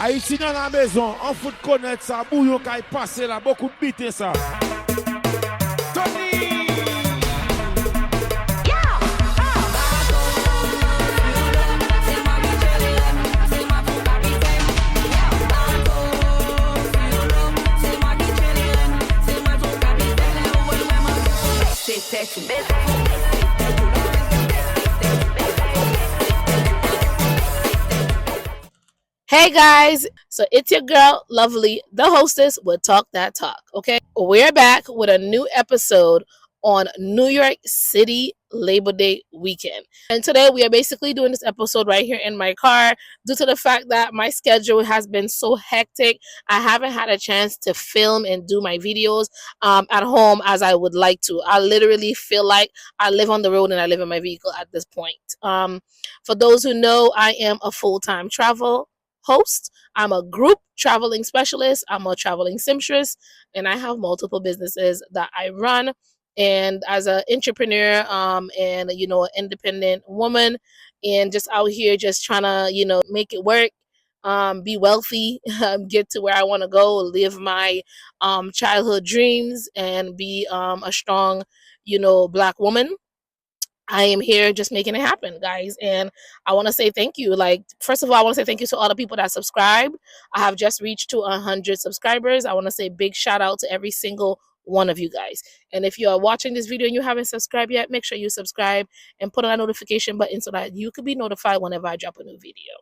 Haïti dans la maison, on fout connaître ça, bouillon qui est passé là, beaucoup de bité ça. Tony! Hey guys, so it's your girl, Lovely, the hostess with Talk That Talk, okay? We're back with a new episode on New York City Labor Day weekend. And today we are basically doing this episode right here in my car due to the fact that my schedule has been so hectic. I haven't had a chance to film and do my videos at home as I would like to. I literally feel like I live on the road and I live in my vehicle at this point. For those who know, I am a full-time travel host. I'm a group traveling specialist. I'm a traveling seamstress, and I have multiple businesses that I run. And as an entrepreneur, and an independent woman, and just out here just trying to make it work, be wealthy, get to where I want to go, live my childhood dreams, and be a strong Black woman. I am here just making it happen, guys. And I want to say thank you. Like, first of all, I want to say thank you to all the people that subscribe. I have just reached to 100 subscribers. I want to say big shout out to every single one of you guys. And if you are watching this video and you haven't subscribed yet, make sure you subscribe and put on a notification button so that you could be notified whenever I drop a new video.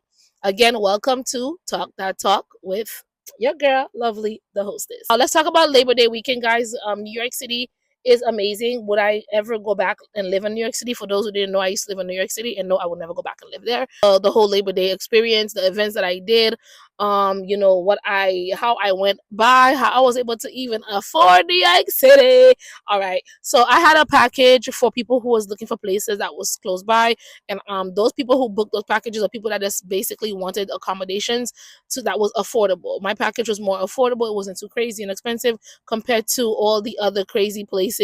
Again, welcome to Talk That Talk with your girl, Lovely, the hostess. Let's talk about Labor Day weekend, guys. New York City is amazing. Would I ever go back and live in New York City? For those who didn't know, I used to live in New York City, and no, I would never go back and live there. The whole Labor Day experience, the events that I did, how I went by, how I was able to even afford New York City. All right, so I had a package for people who was looking for places that was close by, and those people who booked those packages are people that just basically wanted accommodations that was affordable. My package was more affordable. It wasn't too crazy and expensive compared to all the other crazy places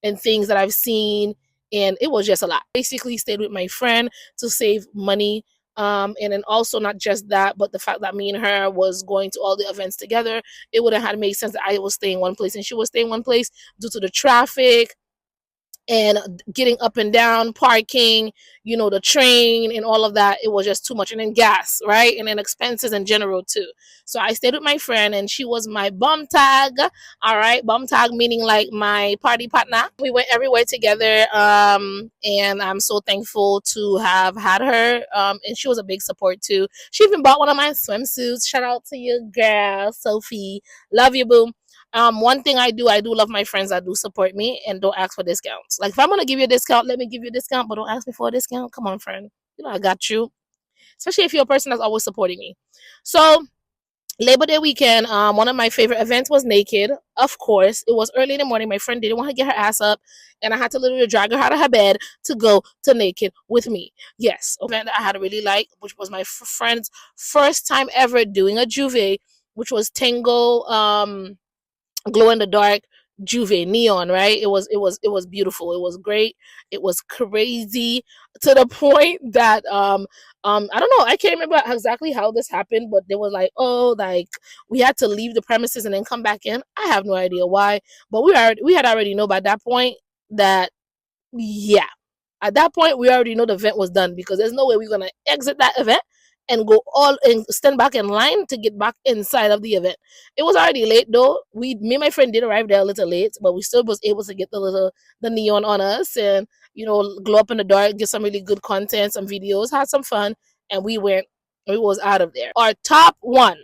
and things that I've seen, and it was just a lot. Basically stayed with my friend to save money, and then also not just that, but the fact that me and her was going to all the events together, it wouldn't have made sense that I was staying one place and she was staying one place due to the traffic and getting up and down, parking, the train and all of that. It was just too much. And then gas, right? And then expenses in general too. So I stayed with my friend and she was my bum tag. All right. Bum tag meaning like my party partner. We went everywhere together. And I'm so thankful to have had her. And she was a big support too. She even bought one of my swimsuits. Shout out to you, girl, Sophie. Love you, boo. One thing I do love my friends that do support me and don't ask for discounts. Like, if I'm gonna give you a discount, let me give you a discount, but don't ask me for a discount. Come on, friend. I got you. Especially if you're a person that's always supporting me. So Labor Day weekend, one of my favorite events was Naked. Of course, it was early in the morning. My friend didn't want to get her ass up, and I had to literally drag her out of her bed to go to Naked with me. Yes, an event that I had to really like, which was my friend's first time ever doing a juve, which was Tango, glow in the dark juve neon, right? It was beautiful. It was great. It was crazy to the point that I don't know, I can't remember exactly how this happened, but they were like, we had to leave the premises and then come back in. I have no idea why, but we had already know by that point that, yeah, at that point we already know the event was done, because there's no way we're gonna exit that event and go all and stand back in line to get back inside of the event. It was already late though. Me and my friend did arrive there a little late, but we still was able to get the neon on us and glow up in the dark, get some really good content, some videos, had some fun, and we was out of there. Our top one,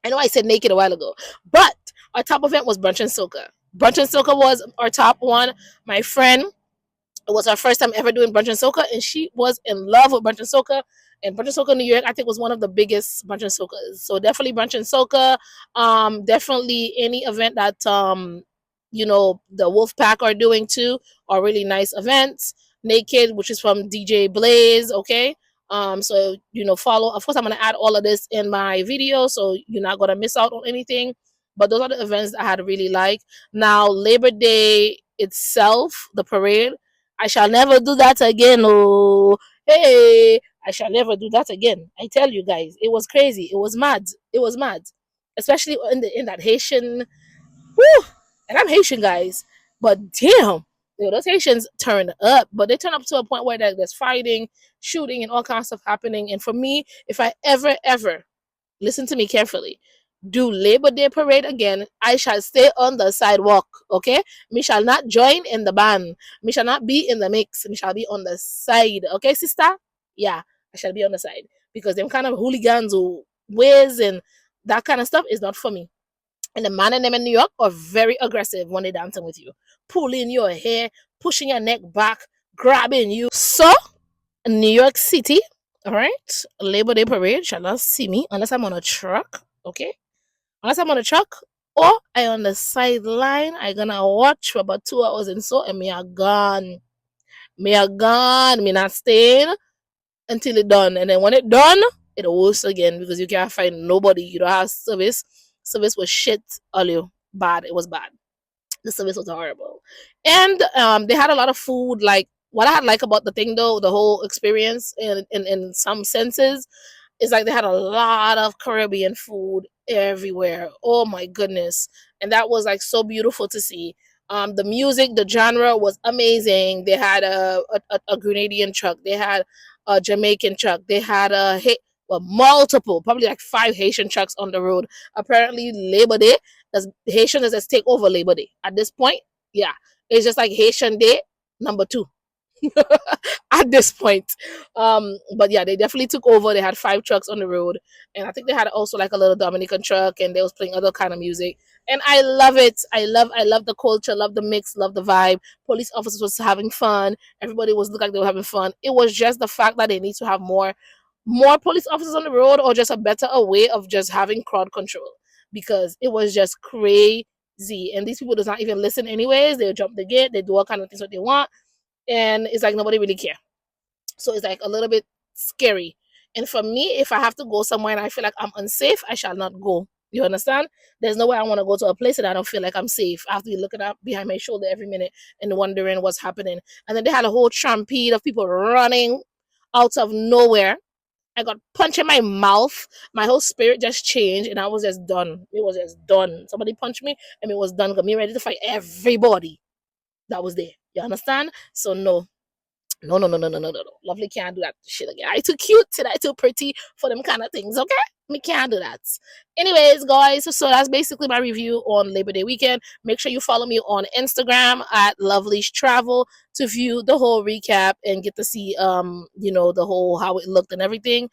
I know I said Naked a while ago, but our top event was Brunch and Soca. Brunch and Soca was our top one. My friend, it was her first time ever doing Brunch and Soca, and she was in love with Brunch and Soca. And Brunch and Soca New York, I think, was one of the biggest Brunch and Socas. So definitely Brunch and Soca. Definitely any event that the Wolfpack are doing too, are really nice events. Naked, which is from DJ Blaze, okay. So follow. Of course, I'm gonna add all of this in my video, so you're not gonna miss out on anything. But those are the events I had really like. Now Labor Day itself, the parade, I shall never do that again. Oh, hey. I shall never do that again. I tell you guys, it was crazy. It was mad. It was mad, especially in that Haitian. Woo! And I'm Haitian, guys, but damn, those Haitians turn up. But they turn up to a point where there's fighting, shooting, and all kinds of stuff happening. And for me, if I ever listen to me carefully, do Labor Day parade again, I shall stay on the sidewalk. Okay, me shall not join in the band. Me shall not be in the mix. Me shall be on the side. Okay, sister? Yeah, I shall be on the side because them kind of hooligans who ways and that kind of stuff is not for me. And the man and them in New York are very aggressive when they're dancing with you, pulling your hair, pushing your neck back, grabbing you. So, New York City, all right, Labor Day parade shall not see me unless I'm on a truck, okay? Unless I'm on a truck or I on the sideline, I gonna watch for about 2 hours and so, and me are gone. Me are gone. Me not staying until it done. And then when it done, it'll worse again because you can't find nobody. You don't have service. Service was shit, all you. Bad. It was bad. The service was horrible. And they had a lot of food. Like, what I had like about the thing though, the whole experience in some senses, is like they had a lot of Caribbean food everywhere. Oh my goodness. And that was like so beautiful to see. The music, the genre was amazing. They had a Grenadian truck. They had a Jamaican truck. They had well, multiple, probably like 5 Haitian trucks on the road. Apparently, Labor Day, Haitians just take over Labor Day. At this point, yeah, it's just like Haitian Day number 2 at this point. But yeah, they definitely took over. They had 5 trucks on the road, and I think they had also like a little Dominican truck, and they was playing other kind of music. And I love it. I love the culture, love the mix, love the vibe. Police officers was having fun. Everybody was looking like they were having fun. It was just the fact that they need to have more police officers on the road, or just a better way of just having crowd control, because it was just crazy. And these people does not even listen anyways. They jump the gate, they do all kind of things what they want, and it's like nobody really care. So it's like a little bit scary. And for me, if I have to go somewhere and I feel like I'm unsafe, I shall not go. You understand? There's no way I want to go to a place and I don't feel like I'm safe. I have to be looking up behind my shoulder every minute and wondering what's happening. And then they had a whole stampede of people running out of nowhere. I got punched in my mouth. My whole spirit just changed and I was just done. It was just done. Somebody punched me and it was done. Got me ready to fight everybody that was there. You understand? So no, no. Lovely can't do that shit again. I too cute and I too pretty for them kind of things, okay? Me can't do that. Anyways, guys, so that's basically my review on Labor Day weekend. Make sure you follow me on Instagram at Lovely's Travel to view the whole recap and get to see the whole how it looked and everything.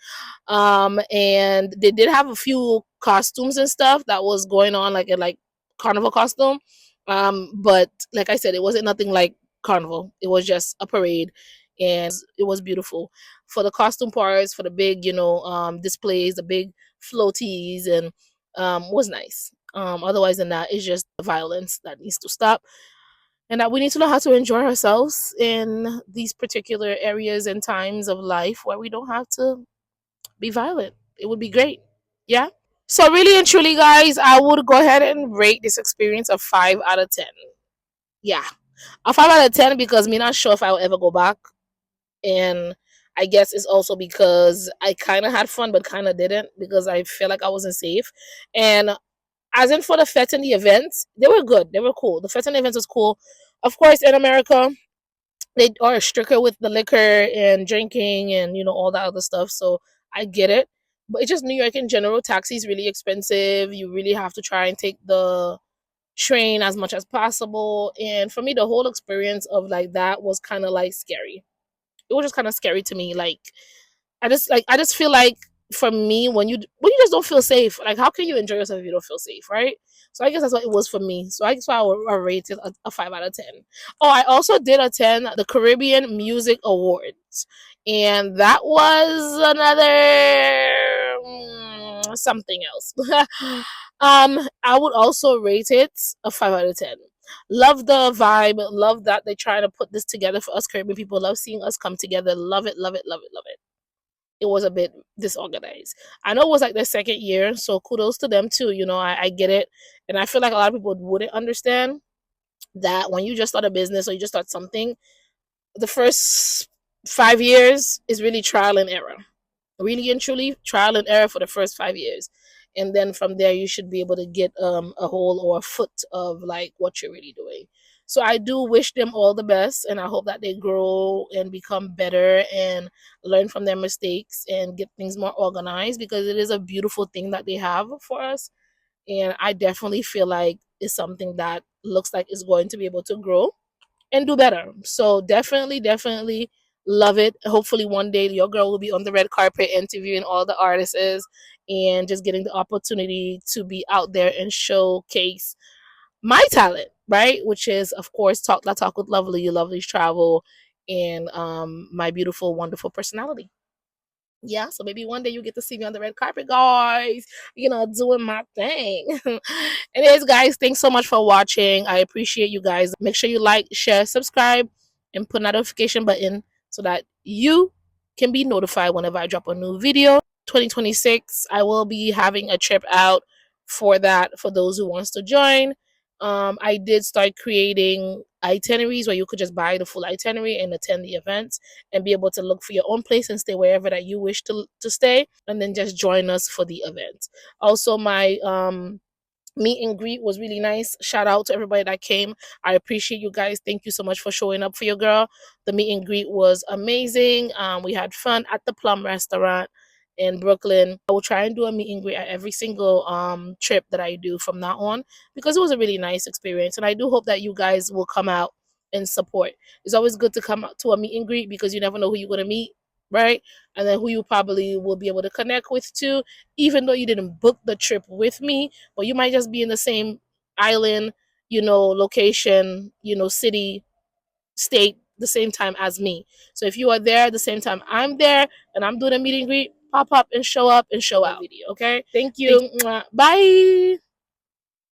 And they did have a few costumes and stuff that was going on, like a carnival costume. But like I said, it wasn't nothing like carnival. It was just a parade, and it was beautiful. For the costume parts, for the big displays, the big floaties, and was nice. Otherwise than that, it's just the violence that needs to stop, and that we need to know how to enjoy ourselves in these particular areas and times of life where we don't have to be violent. It would be great. Yeah. So really and truly, guys, I would go ahead and rate this experience a 5 out of 10. Yeah, a 5 out of 10 because me not sure if I will ever go back, and I guess it's also because I kind of had fun but kind of didn't, because I feel like I wasn't safe. And as in for the fete and the events, they were good. They were cool. The fete and the events was cool. Of course, in America, they are stricter with the liquor and drinking and all that other stuff. So I get it, but it's just New York in general. Taxi is really expensive. You really have to try and take the train as much as possible. And for me, the whole experience of like that was kind of like scary. It was just kind of scary to me. Like I just feel like for me, when you just don't feel safe, like how can you enjoy yourself if you don't feel safe, right? So I guess that's what it was for me. So I guess why I rated a 5 out of 10. Oh, I also did attend the Caribbean Music Awards, and that was another something else. I would also rate it a 5 out of 10. Love the vibe. Love that they're trying to put this together for us Caribbean people. Love seeing us come together. Love it, love it, love it, love it. It was a bit disorganized. I know it was like their second year, so kudos to them too. I get it. And I feel like a lot of people wouldn't understand that when you just start a business or you just start something, the first 5 years is really trial and error. really and truly trial and error for the first 5 years, and then from there you should be able to get a whole or a foot of like what you're really doing. So I do wish them all the best, and I hope that they grow and become better and learn from their mistakes and get things more organized, because it is a beautiful thing that they have for us. And I definitely feel like it's something that looks like it's going to be able to grow and do better. So definitely, definitely love it. Hopefully one day your girl will be on the red carpet interviewing all the artists and just getting the opportunity to be out there and showcase my talent, right? Which is of course talk that talk with lovely, lovely's travel, and my beautiful, wonderful personality. Yeah, so maybe one day you get to see me on the red carpet, guys, doing my thing. Anyways, guys, thanks so much for watching. I appreciate you guys. Make sure you like, share, subscribe, and put a notification button so that you can be notified whenever I drop a new video. 2026, I will be having a trip out for that for those who wants to join. I did start creating itineraries where you could just buy the full itinerary and attend the events and be able to look for your own place and stay wherever that you wish to stay, and then just join us for the event. Also, my meet and greet was really nice. Shout out to everybody that came. I appreciate you guys. Thank you so much for showing up for your girl. The meet and greet was amazing. We had fun at the Plum restaurant in Brooklyn. I will try and do a meet and greet at every single trip that I do from now on, because it was a really nice experience, and I do hope that you guys will come out and support. It's always good to come out to a meet and greet because you never know who you're gonna meet, right? And then who you probably will be able to connect with too, even though you didn't book the trip with me, but you might just be in the same island, location, city, state, the same time as me. So if you are there the same time I'm there and I'm doing a meet and greet, pop up and show up and show out video. Okay. Thank you. Bye.